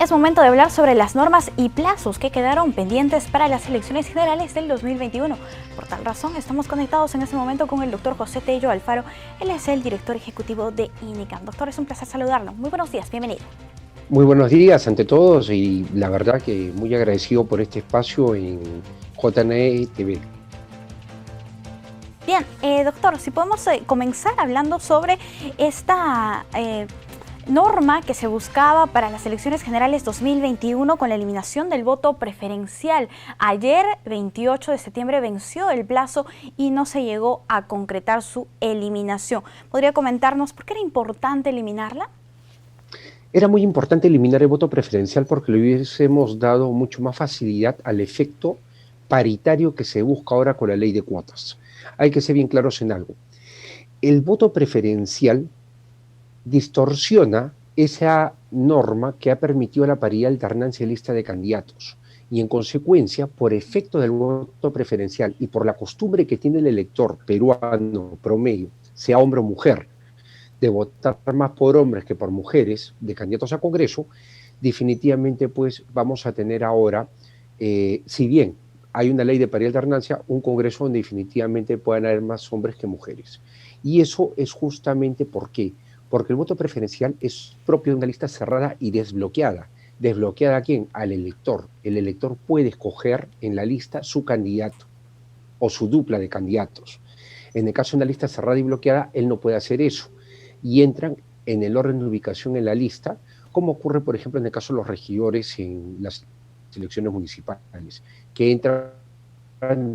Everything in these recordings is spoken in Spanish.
Es momento de hablar sobre las normas y plazos que quedaron pendientes para las elecciones generales del 2021. Por tal razón, estamos conectados en este momento con el doctor José Tello Alfaro. Él es el director ejecutivo de INICAM. Doctor, es un placer saludarlo. Muy buenos días, bienvenido. Muy buenos días ante todos y la verdad que muy agradecido por este espacio en JNE TV. Bien, doctor, si podemos comenzar hablando sobre esta norma que se buscaba para las elecciones generales 2021 con la eliminación del voto preferencial. Ayer, 28 de septiembre, venció el plazo y no se llegó a concretar su eliminación. ¿Podría comentarnos por qué era importante eliminarla? Era muy importante eliminar el voto preferencial porque le hubiésemos dado mucho más facilidad al efecto paritario que se busca ahora con la ley de cuotas. Hay que ser bien claros en algo. El voto preferencial distorsiona esa norma que ha permitido la paridad de alternancia en lista de candidatos y en consecuencia, por efecto del voto preferencial y por la costumbre que tiene el elector peruano promedio, sea hombre o mujer, de votar más por hombres que por mujeres de candidatos a Congreso, definitivamente pues vamos a tener ahora, si bien hay una ley de paridad de alternancia, un Congreso donde definitivamente puedan haber más hombres que mujeres. Y eso es justamente ¿por qué? Porque el voto preferencial es propio de una lista cerrada y desbloqueada. ¿Desbloqueada a quién? Al elector. El elector puede escoger en la lista su candidato o su dupla de candidatos. En el caso de una lista cerrada y bloqueada, él no puede hacer eso. Y entran en el orden de ubicación en la lista, como ocurre, por ejemplo, en el caso de los regidores en las elecciones municipales, que entran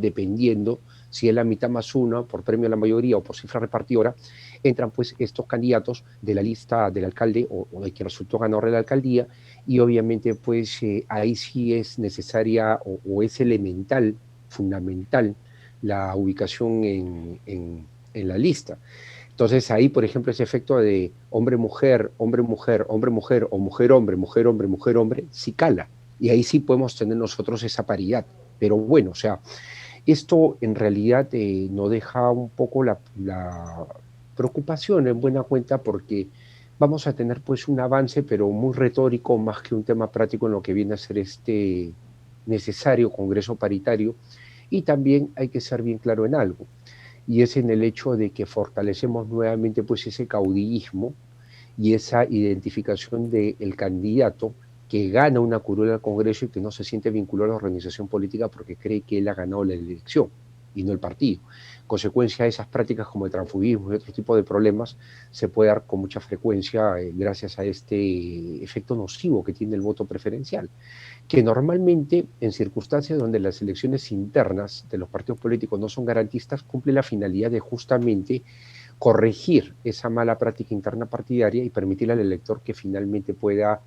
dependiendo si es la mitad más uno por premio a la mayoría o por cifra repartidora, entran pues estos candidatos de la lista del alcalde o de quien resultó ganador de la alcaldía y obviamente pues ahí sí es necesaria o es elemental, fundamental la ubicación en la lista. Entonces ahí, por ejemplo, ese efecto de hombre-mujer, hombre-mujer, hombre-mujer o mujer-hombre, mujer-hombre, mujer-hombre, sí cala. Y ahí sí podemos tener nosotros esa paridad. Pero bueno, o sea, esto en realidad nos deja un poco la preocupación en buena cuenta porque vamos a tener pues un avance, pero muy retórico, más que un tema práctico en lo que viene a ser este necesario Congreso paritario. Y también hay que ser bien claro en algo, y es en el hecho de que fortalecemos nuevamente pues ese caudillismo y esa identificación del candidato que gana una curul al Congreso y que no se siente vinculado a la organización política porque cree que él ha ganado la elección y no el partido. Consecuencia de esas prácticas como el transfugismo y otro tipo de problemas se puede dar con mucha frecuencia gracias a este efecto nocivo que tiene el voto preferencial, que normalmente en circunstancias donde las elecciones internas de los partidos políticos no son garantistas, cumple la finalidad de justamente corregir esa mala práctica interna partidaria y permitirle al elector que finalmente pueda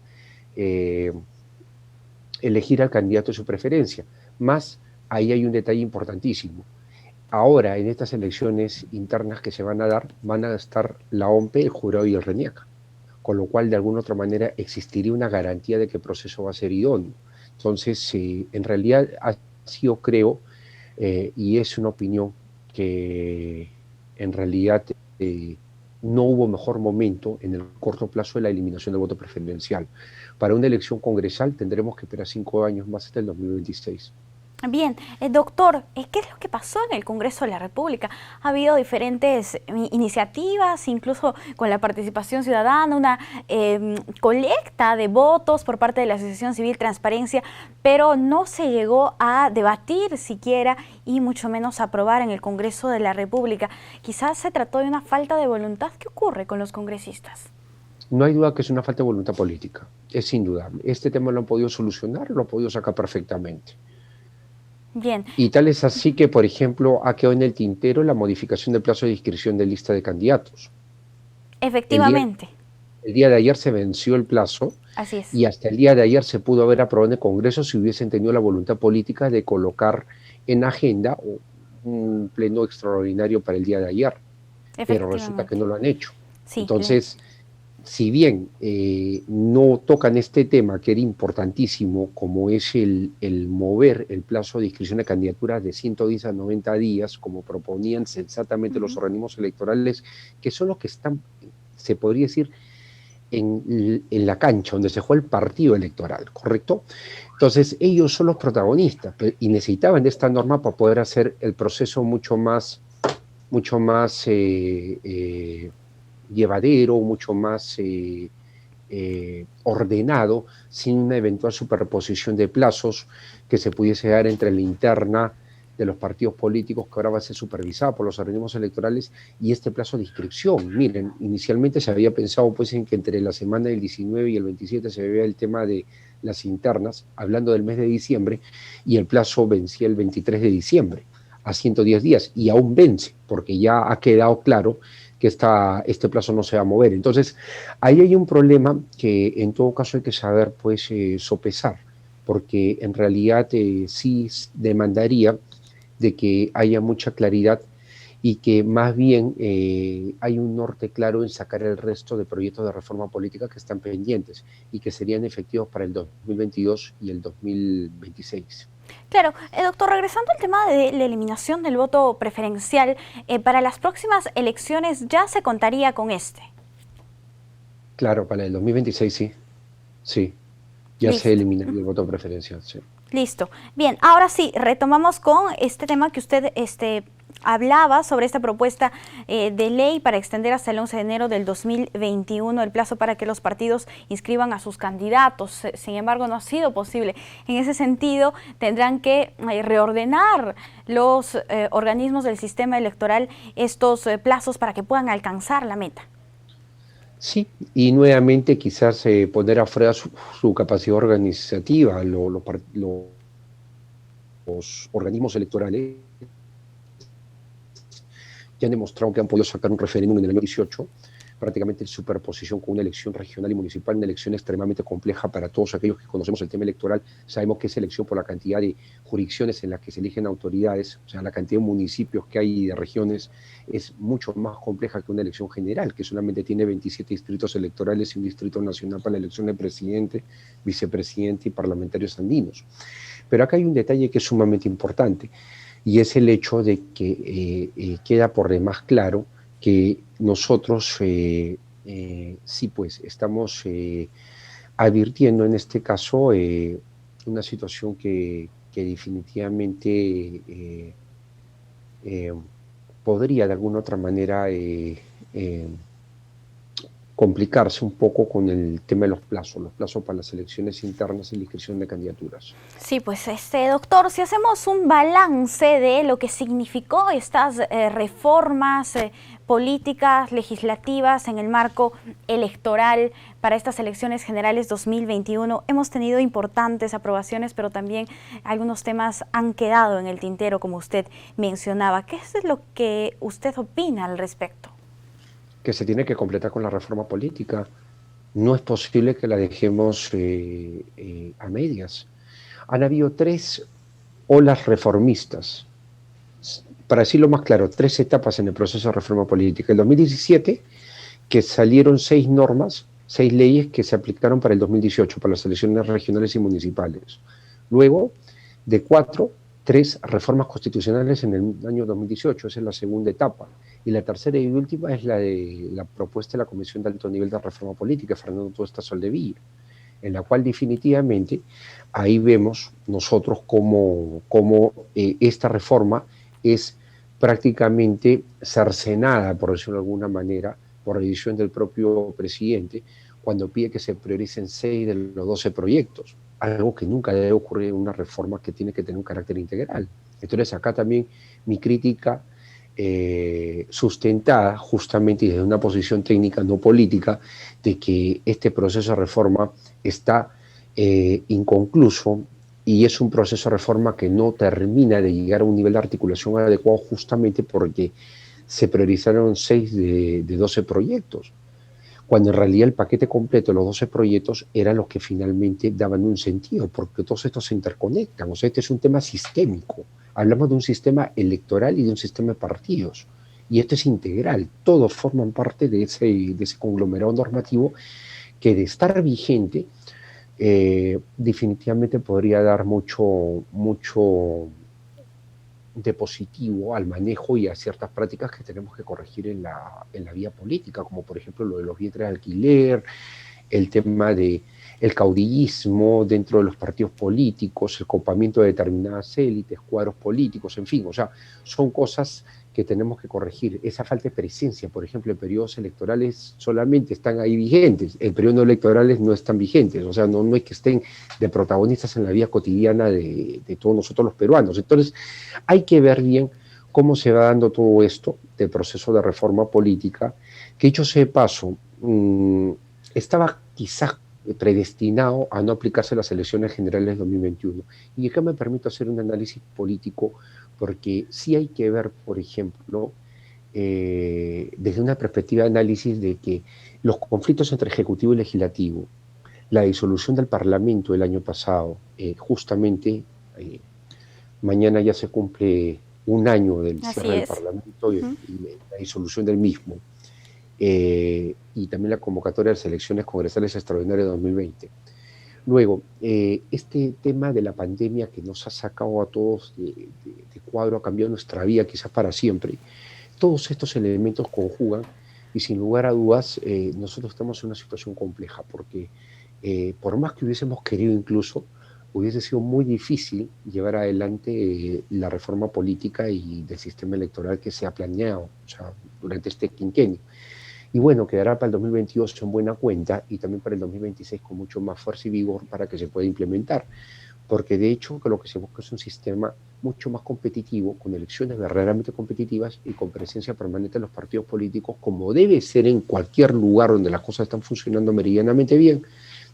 elegir al candidato de su preferencia. Más, ahí hay un detalle importantísimo. Ahora, en estas elecciones internas que se van a dar, van a estar la OMPE, el jurado y el RENIEC, con lo cual de alguna otra manera existiría una garantía de que el proceso va a ser idóneo. Entonces, en realidad ha sido, creo, y es una opinión que en realidad no hubo mejor momento en el corto plazo de la eliminación del voto preferencial. Para una elección congresal tendremos que esperar 5 años más hasta el 2026. Bien, doctor, ¿qué es lo que pasó en el Congreso de la República? Ha habido diferentes iniciativas, incluso con la participación ciudadana, una colecta de votos por parte de la Asociación Civil Transparencia, pero no se llegó a debatir siquiera y mucho menos a aprobar en el Congreso de la República. Quizás se trató de una falta de voluntad. ¿Qué ocurre con los congresistas? No hay duda que es una falta de voluntad política, es indudable. Este tema lo han podido solucionar, lo han podido sacar perfectamente. Bien. Y tal es así que, por ejemplo, ha quedado en el tintero la modificación del plazo de inscripción de lista de candidatos. Efectivamente. El día de ayer se venció el plazo Así es. y hasta el día de ayer se pudo haber aprobado en el Congreso si hubiesen tenido la voluntad política de colocar en agenda un pleno extraordinario para el día de ayer, pero resulta que no lo han hecho. Sí, Entonces, si bien no tocan este tema que era importantísimo, como es el mover el plazo de inscripción de candidaturas de 110 a 90 días, como proponían sensatamente los organismos electorales, que son los que están, se podría decir, en la cancha donde se juega el partido electoral, ¿correcto? Entonces ellos son los protagonistas y necesitaban de esta norma para poder hacer el proceso mucho más llevadero, mucho más ordenado, sin una eventual superposición de plazos que se pudiese dar entre la interna de los partidos políticos, que ahora va a ser supervisada por los organismos electorales, y este plazo de inscripción. Miren, inicialmente se había pensado pues en que entre la semana del 19 y el 27 se veía el tema de las internas, hablando del mes de diciembre, y el plazo vencía el 23 de diciembre, a 110 días, y aún vence, porque ya ha quedado claro que este plazo no se va a mover. Entonces, ahí hay un problema que en todo caso hay que saber pues sopesar, porque en realidad sí demandaría de que haya mucha claridad y que más bien hay un norte claro en sacar el resto de proyectos de reforma política que están pendientes y que serían efectivos para el 2022 y el 2026. Claro, doctor, regresando al tema de la eliminación del voto preferencial, para las próximas elecciones ya se contaría con este. Claro, para el 2026 sí, sí, ya Listo. se eliminaría el voto preferencial, sí. Listo. Bien, ahora sí, retomamos con este tema que usted hablaba sobre esta propuesta de ley para extender hasta el 11 de enero del 2021 el plazo para que los partidos inscriban a sus candidatos. Sin embargo, no ha sido posible. En ese sentido, tendrán que reordenar los organismos del sistema electoral estos plazos para que puedan alcanzar la meta. Sí, y nuevamente quizás poner a prueba su capacidad organizativa, los organismos electorales ya han demostrado que han podido sacar un referéndum en el año 18, prácticamente en superposición con una elección regional y municipal, una elección extremadamente compleja para todos aquellos que conocemos el tema electoral. Sabemos que esa elección, por la cantidad de jurisdicciones en las que se eligen autoridades, o sea, la cantidad de municipios que hay y de regiones, es mucho más compleja que una elección general, que solamente tiene 27 distritos electorales y un distrito nacional para la elección de presidente, vicepresidente y parlamentarios andinos. Pero acá hay un detalle que es sumamente importante, y es el hecho de que queda por demás claro que nosotros sí pues estamos advirtiendo en este caso una situación que definitivamente podría de alguna otra manera complicarse un poco con el tema de los plazos para las elecciones internas y la inscripción de candidaturas. Sí, pues doctor, si hacemos un balance de lo que significó estas reformas políticas, legislativas en el marco electoral para estas elecciones generales 2021, hemos tenido importantes aprobaciones, pero también algunos temas han quedado en el tintero, como usted mencionaba. ¿Qué es lo que usted opina al respecto? Que se tiene que completar con la reforma política. No es posible que la dejemos a medias. Han habido 3 olas reformistas, para decirlo más claro, 3 etapas en el proceso de reforma política. El 2017, que salieron 6 normas, 6 leyes que se aplicaron para el 2018, para las elecciones regionales y municipales. Luego, de 4, 3 reformas constitucionales en el año 2018, esa es la segunda etapa. Y la tercera y última es la de la propuesta de la Comisión de Alto Nivel de Reforma Política, Fernando Tuesta Soldevilla, en la cual definitivamente ahí vemos nosotros cómo esta reforma es prácticamente cercenada, por decirlo de alguna manera, por decisión del propio presidente, cuando pide que se prioricen 6 de los 12 proyectos, algo que nunca debe ocurrir en una reforma que tiene que tener un carácter integral. Entonces acá también mi crítica sustentada justamente desde una posición técnica, no política, de que este proceso de reforma está inconcluso y es un proceso de reforma que no termina de llegar a un nivel de articulación adecuado justamente porque se priorizaron 6 de 12 proyectos, cuando en realidad el paquete completo de los 12 proyectos eran los que finalmente daban un sentido, porque todos estos se interconectan. O sea, este es un tema sistémico. Hablamos de un sistema electoral y de un sistema de partidos. Y esto es integral. Todos forman parte de ese conglomerado normativo que, de estar vigente, definitivamente podría dar mucho de positivo al manejo y a ciertas prácticas que tenemos que corregir en la vía política, como por ejemplo lo de los vientres de alquiler, el tema de el caudillismo dentro de los partidos políticos, el copamiento de determinadas élites, cuadros políticos, en fin, o sea, son cosas que tenemos que corregir. Esa falta de presencia, por ejemplo, en periodos electorales solamente están ahí vigentes, en periodos no electorales no están vigentes, o sea, no es que estén de protagonistas en la vida cotidiana de todos nosotros los peruanos. Entonces, hay que ver bien cómo se va dando todo esto del proceso de reforma política, que dicho sea de paso, estaba quizás predestinado a no aplicarse las elecciones generales de 2021. Y acá me permito hacer un análisis político, porque sí hay que ver, por ejemplo, desde una perspectiva de análisis de que los conflictos entre Ejecutivo y Legislativo, la disolución del Parlamento el año pasado, justamente mañana ya se cumple un año del cierre del Parlamento y la disolución del mismo, y también la convocatoria de las elecciones congresales extraordinarias de 2020. Luego, este tema de la pandemia que nos ha sacado a todos de cuadro, ha cambiado nuestra vida quizás para siempre. Todos estos elementos conjugan y sin lugar a dudas nosotros estamos en una situación compleja porque por más que hubiésemos querido incluso, hubiese sido muy difícil llevar adelante la reforma política y del sistema electoral que se ha planeado, o sea, durante este quinquenio. Y bueno, quedará para el 2022 en buena cuenta y también para el 2026 con mucho más fuerza y vigor para que se pueda implementar. Porque de hecho lo que se busca es un sistema mucho más competitivo, con elecciones verdaderamente competitivas y con presencia permanente de los partidos políticos, como debe ser en cualquier lugar donde las cosas están funcionando meridianamente bien,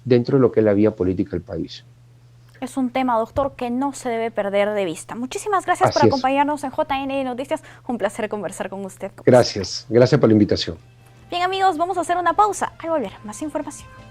dentro de lo que es la vía política del país. Es un tema, doctor, que no se debe perder de vista. Muchísimas gracias por acompañarnos en JN Noticias. Un placer conversar con usted. Gracias por la invitación. Bien, amigos, vamos a hacer una pausa. Al volver, más información.